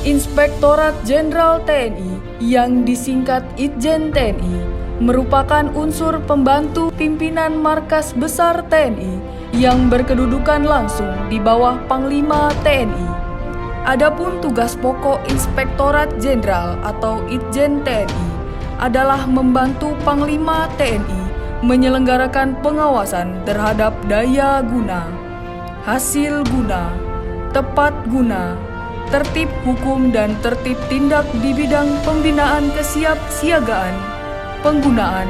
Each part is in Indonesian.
Inspektorat Jenderal TNI yang disingkat Itjen TNI merupakan unsur pembantu pimpinan Markas Besar TNI yang berkedudukan langsung di bawah Panglima TNI. Adapun tugas pokok Inspektorat Jenderal atau Itjen TNI adalah membantu Panglima TNI menyelenggarakan pengawasan terhadap daya guna, hasil guna, tepat guna, tertib hukum dan tertib tindak di bidang pembinaan kesiapsiagaan, penggunaan,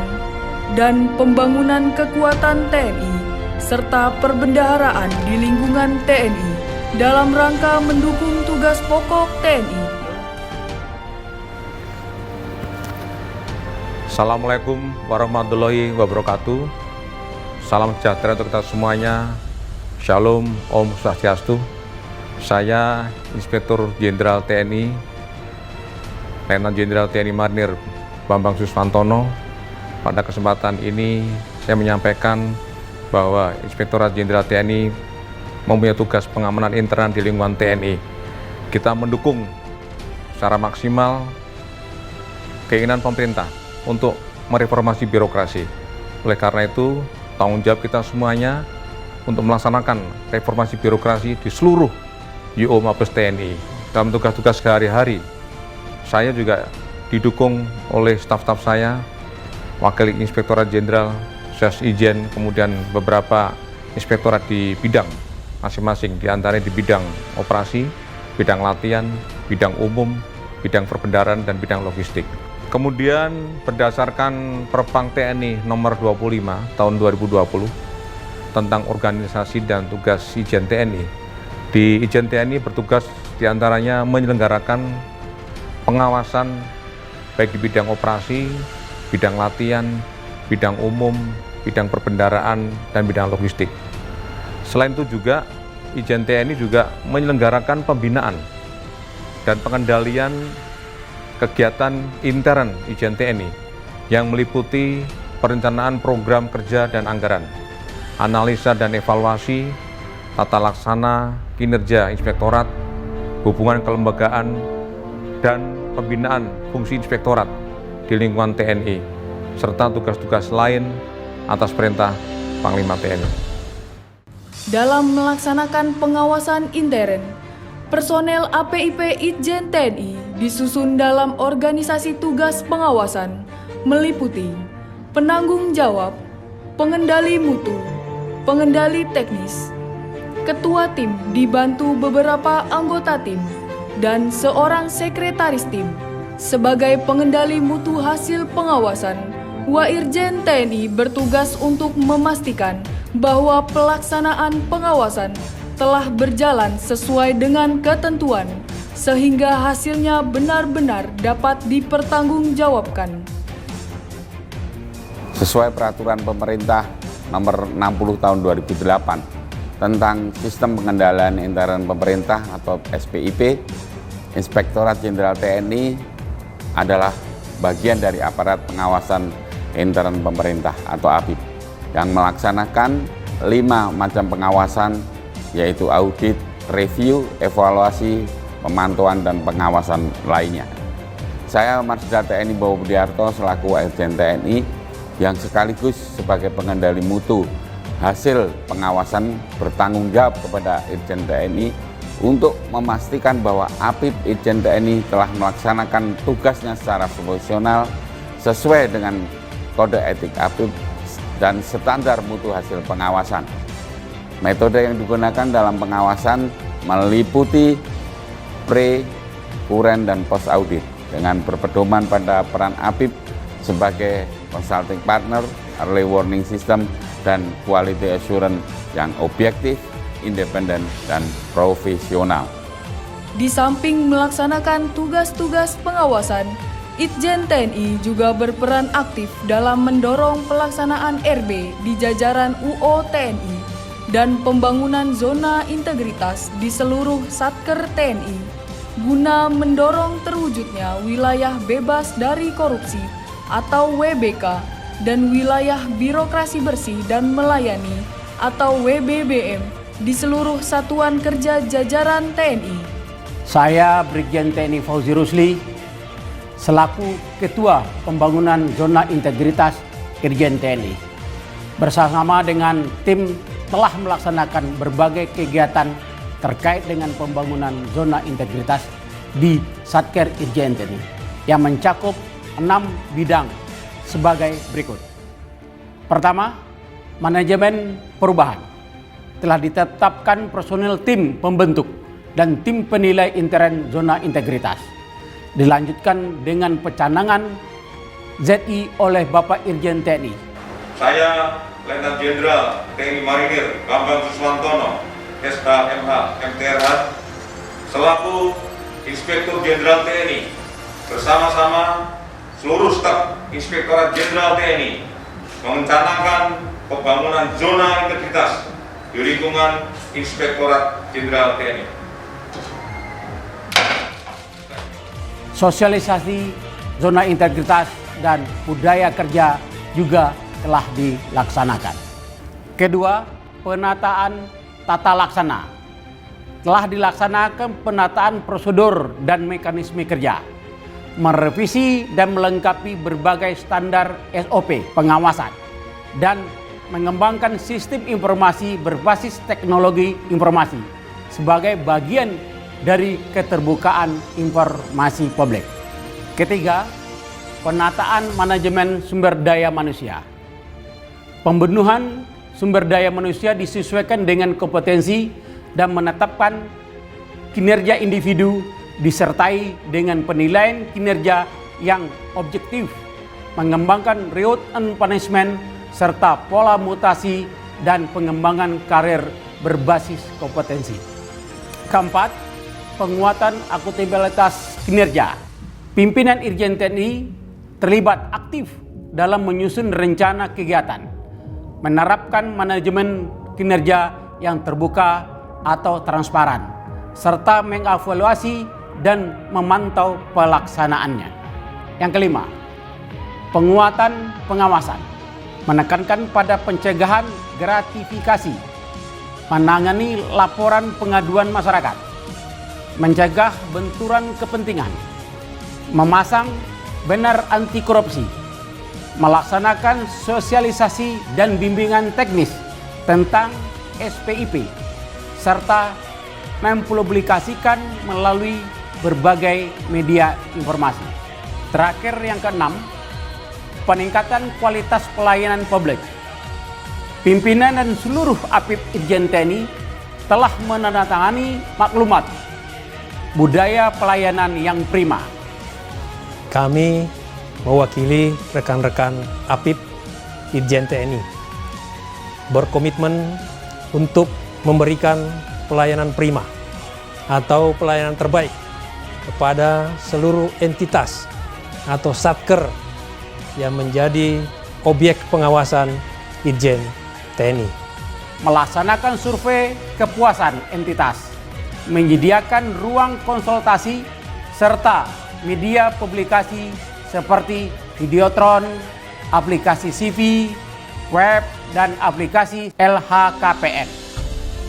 dan pembangunan kekuatan TNI, serta perbendaharaan di lingkungan TNI dalam rangka mendukung tugas pokok TNI. Assalamualaikum warahmatullahi wabarakatuh. Salam sejahtera untuk kita semuanya. Shalom, Om Swastiastu. Saya Inspektur Jenderal TNI, Letnan Jenderal TNI Marinir Bambang Suswantono. Pada kesempatan ini saya menyampaikan bahwa Inspektorat Jenderal TNI mempunyai tugas pengamanan internal di lingkungan TNI. Kita mendukung secara maksimal keinginan pemerintah untuk mereformasi birokrasi. Oleh karena itu, tanggung jawab kita semuanya untuk melaksanakan reformasi birokrasi di seluruh YO Mabes TNI. Dalam tugas-tugas sehari-hari, saya juga didukung oleh staf-staf saya, Wakil Inspektorat Jenderal, Ses Ijen, kemudian beberapa inspektorat di bidang masing-masing, diantaranya di bidang operasi, bidang latihan, bidang umum, bidang perbendaharaan, dan bidang logistik. Kemudian berdasarkan Perpang TNI nomor 25 tahun 2020 tentang organisasi dan tugas Ijen TNI, di Ijen TNI bertugas diantaranya menyelenggarakan pengawasan baik di bidang operasi, bidang latihan, bidang umum, bidang perbendaharaan, dan bidang logistik. Selain itu juga Ijen TNI juga menyelenggarakan pembinaan dan pengendalian kegiatan intern Ijen TNI yang meliputi perencanaan program kerja dan anggaran, analisa dan evaluasi, tata laksana kinerja inspektorat, hubungan kelembagaan, dan pembinaan fungsi inspektorat di lingkungan TNI, serta tugas-tugas lain atas perintah Panglima TNI. Dalam melaksanakan pengawasan intern, personel APIP Itjen TNI disusun dalam organisasi tugas pengawasan meliputi penanggung jawab, pengendali mutu, pengendali teknis, ketua tim dibantu beberapa anggota tim, dan seorang sekretaris tim. Sebagai pengendali mutu hasil pengawasan, Wairjen TNI bertugas untuk memastikan bahwa pelaksanaan pengawasan telah berjalan sesuai dengan ketentuan, sehingga hasilnya benar-benar dapat dipertanggungjawabkan. Sesuai peraturan pemerintah nomor 60 tahun 2008 tentang Sistem Pengendalian Intern Pemerintah atau SPIP, Inspektorat Jenderal TNI adalah bagian dari aparat pengawasan intern pemerintah atau APIP yang melaksanakan 5 macam pengawasan, yaitu audit, review, evaluasi, pemantauan, dan pengawasan lainnya. Saya Marsda TNI Bowo Budiarto selaku Wairjen TNI yang sekaligus sebagai pengendali mutu hasil pengawasan bertanggung jawab kepada Itjen TNI untuk memastikan bahwa APIP Itjen TNI telah melaksanakan tugasnya secara profesional sesuai dengan kode etik APIP dan standar mutu hasil pengawasan. Metode yang digunakan dalam pengawasan meliputi pre, kuren, dan post audit dengan berpedoman pada peran APIP sebagai consulting partner, early warning system, dan quality assurance yang objektif, independen, dan profesional. Di samping melaksanakan tugas-tugas pengawasan, Itjen TNI juga berperan aktif dalam mendorong pelaksanaan RB di jajaran UO TNI dan pembangunan zona integritas di seluruh Satker TNI guna mendorong terwujudnya wilayah bebas dari korupsi atau WBK dan wilayah birokrasi bersih dan melayani atau WBBM di seluruh satuan kerja jajaran TNI. Saya Brigjen TNI Fauzi Rusli selaku Ketua Pembangunan Zona Integritas Irjen TNI bersama dengan tim telah melaksanakan berbagai kegiatan terkait dengan pembangunan zona integritas di Satker Irjen TNI yang mencakup 6 bidang sebagai berikut. Pertama, manajemen perubahan. Telah ditetapkan personil tim pembentuk dan tim penilai intern zona integritas. Dilanjutkan dengan pencanangan ZI oleh Bapak Irjen TNI. Saya Letnan Jenderal TNI Marinir Bambang Suswantono, SHMH MTRH, selaku Inspektur Jenderal TNI bersama-sama seluruh staf Inspektorat Jenderal TNI mencanangkan pembangunan zona integritas di lingkungan Inspektorat Jenderal TNI. Sosialisasi zona integritas dan budaya kerja juga telah dilaksanakan. Kedua, penataan tata laksana. Telah dilaksanakan penataan prosedur dan mekanisme kerja, merevisi dan melengkapi berbagai standar SOP pengawasan, dan mengembangkan sistem informasi berbasis teknologi informasi sebagai bagian dari keterbukaan informasi publik. Ketiga, penataan manajemen sumber daya manusia. Pembunuhan sumber daya manusia disesuaikan dengan kompetensi dan menetapkan kinerja individu disertai dengan penilaian kinerja yang objektif, mengembangkan reward and punishment, serta pola mutasi dan pengembangan karir berbasis kompetensi. Keempat, penguatan akuntabilitas kinerja. Pimpinan Irjen TNI terlibat aktif dalam menyusun rencana kegiatan, menerapkan manajemen kinerja yang terbuka atau transparan, serta mengevaluasi dan memantau pelaksanaannya. Yang kelima, penguatan pengawasan, menekankan pada pencegahan gratifikasi, menangani laporan pengaduan masyarakat, mencegah benturan kepentingan, memasang banner anti korupsi, melaksanakan sosialisasi dan bimbingan teknis tentang SPIP, serta mempublikasikan melalui berbagai media informasi. Terakhir yang keenam, peningkatan kualitas pelayanan publik. Pimpinan dan seluruh APIP Irjen TNI telah menandatangani maklumat budaya pelayanan yang prima. Kami mewakili rekan-rekan APIP Irjen TNI berkomitmen untuk memberikan pelayanan prima atau pelayanan terbaik kepada seluruh entitas atau satker yang menjadi objek pengawasan Irjen TNI. Melaksanakan survei kepuasan entitas, menyediakan ruang konsultasi, serta media publikasi seperti Videotron, aplikasi CV, web, dan aplikasi LHKPN.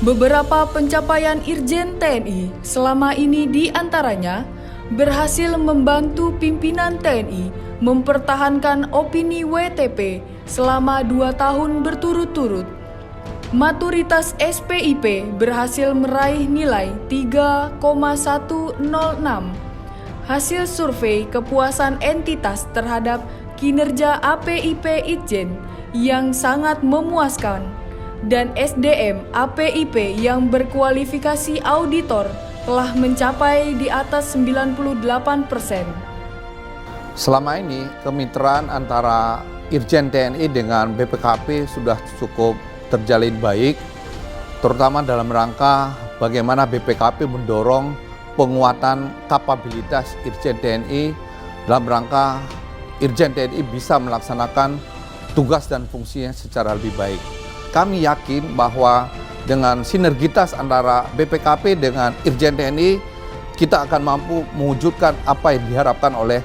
Beberapa pencapaian Irjen TNI selama ini diantaranya berhasil membantu pimpinan TNI mempertahankan opini WTP selama 2 tahun berturut-turut. Maturitas SPIP berhasil meraih nilai 3,106. Hasil survei kepuasan entitas terhadap kinerja APIP Itjen yang sangat memuaskan, dan SDM APIP yang berkualifikasi auditor telah mencapai di atas 98%. Selama ini kemitraan antara Irjen TNI dengan BPKP sudah cukup terjalin baik, terutama dalam rangka bagaimana BPKP mendorong penguatan kapabilitas Irjen TNI dalam rangka Irjen TNI bisa melaksanakan tugas dan fungsinya secara lebih baik. Kami yakin bahwa dengan sinergitas antara BPKP dengan Irjen TNI, kita akan mampu mewujudkan apa yang diharapkan oleh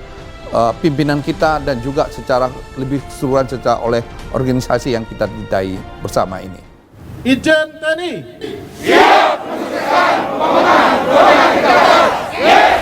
pimpinan kita dan juga secara lebih keseluruhan secara oleh organisasi yang kita cintai bersama ini. Irjen TNI siap mensukseskan pembangunan zona integritas. Yes!